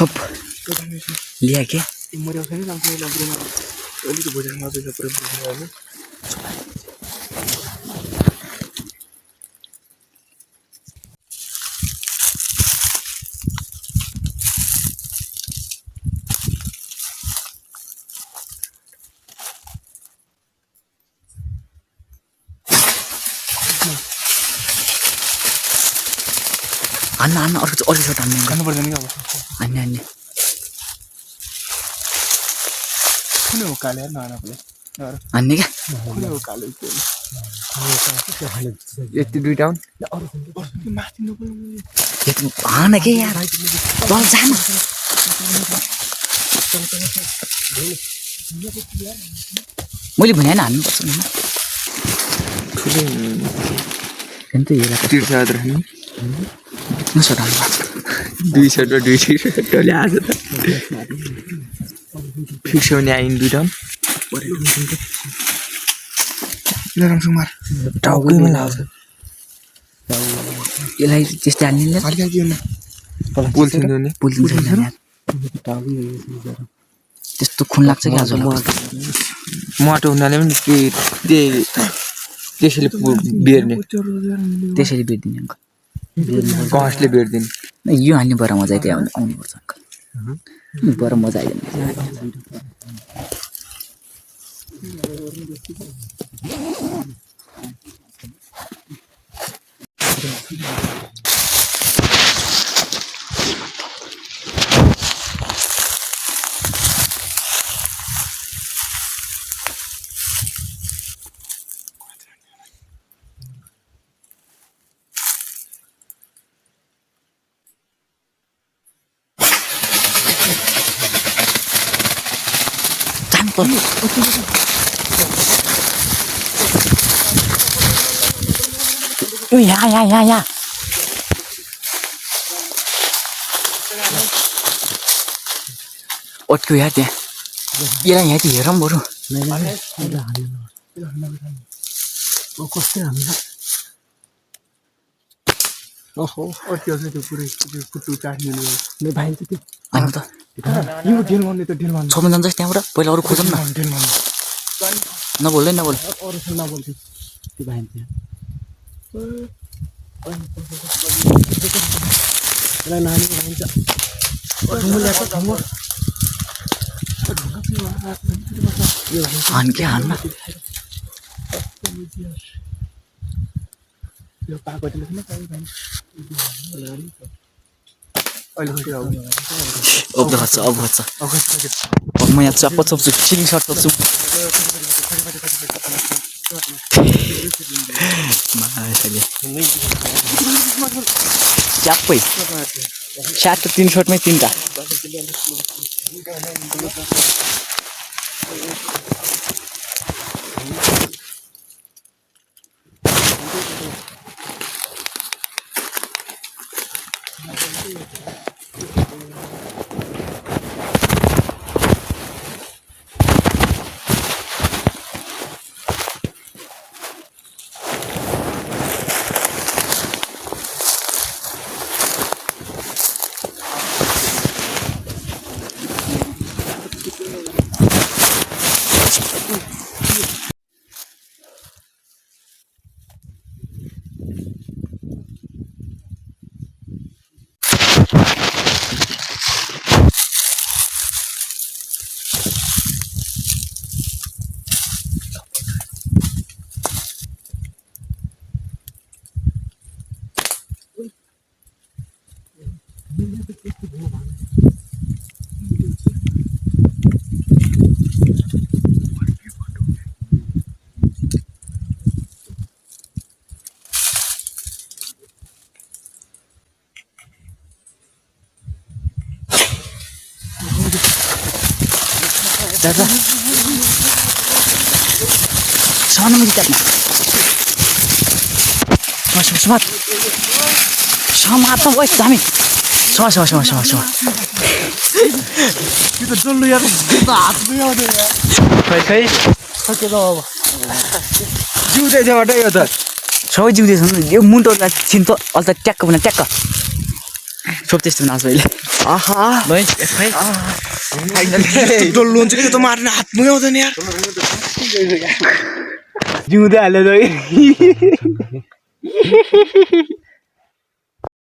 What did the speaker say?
छोप लिया के मर्याउ छैन राम्रोसँग लाब्रेमा अलिकति भोजनमा चाहिँ पुरै पुरै अन्ना अर्को छोट हान्ने गर्नु पर्दैन के अब अन्ने कुनै हो काले न आनाले अन्ने के कुनै हो काले यति दुईटा हुन् माथि नबोल्नु यति हान के यार बल जान मैले भने हैन हान्नु पर्छ नि ठुलै हैन त हेला तिर्छ आदर नि नसोट हान्नु 2 शट टोले आज त फिक्स हुने आइन दुईटा ल राम्रोसँग मार टाउकैमा लाग्छ यसलाई त्यस्तै हाल्ने हल्का के न पोल्थिन नि त्यस्तो खुन लाग्छ कि आज माटो हुनाले पनि त्यसैले बेर्ने त्यसरी बेर्दिने अङ्कल घाँसले बेर्दिने यो हाल्ने बडा मजा आइदियो आउनु पर्छ अङ्कल बडा मजा आइदियो यहाँ अट्क्यो यार त्यहाँ यसलाई यहाँ चाहिँ हेरौँ बरु ओहो अट्क्यो छ त्यो पुरै त्यो कुट्टु चाट्ने नि भाइ त त्यो आउनु त यो ढिल गर्ने त ढिल गर्ने छोड्नु जान्छ त्यहाँबाट पहिला अरू खोजौँ न ढिल गर्ने नबोल अरू छ नबोल त्यो भाइ त्यहाँ नानी भन्छ हान के हान्न यो पाकोले किन पाइ भाइ अहिले अब म यहाँ चप्पल चप्छु सिलिङ सर्ट चप्छु च्याप्पै स्याट त 3 सर्टमै 3टा दादा सामान में जितना समात में वही Jami sama kita dulu ya kita hati ya udah ya खै oke ल जिउँदै छ बटे यो त सबै जिउँदै छन् यो मुन्टोलाई छिन्तो अल्त ट्याक्क बना ट्याक्क सोप त्यस्तो नाच पहिले आहा भाइ फाइनली डल्लो हुन्छ कि त मार्न हात मुइ आउँदैन यार जिउँदै हाल्यो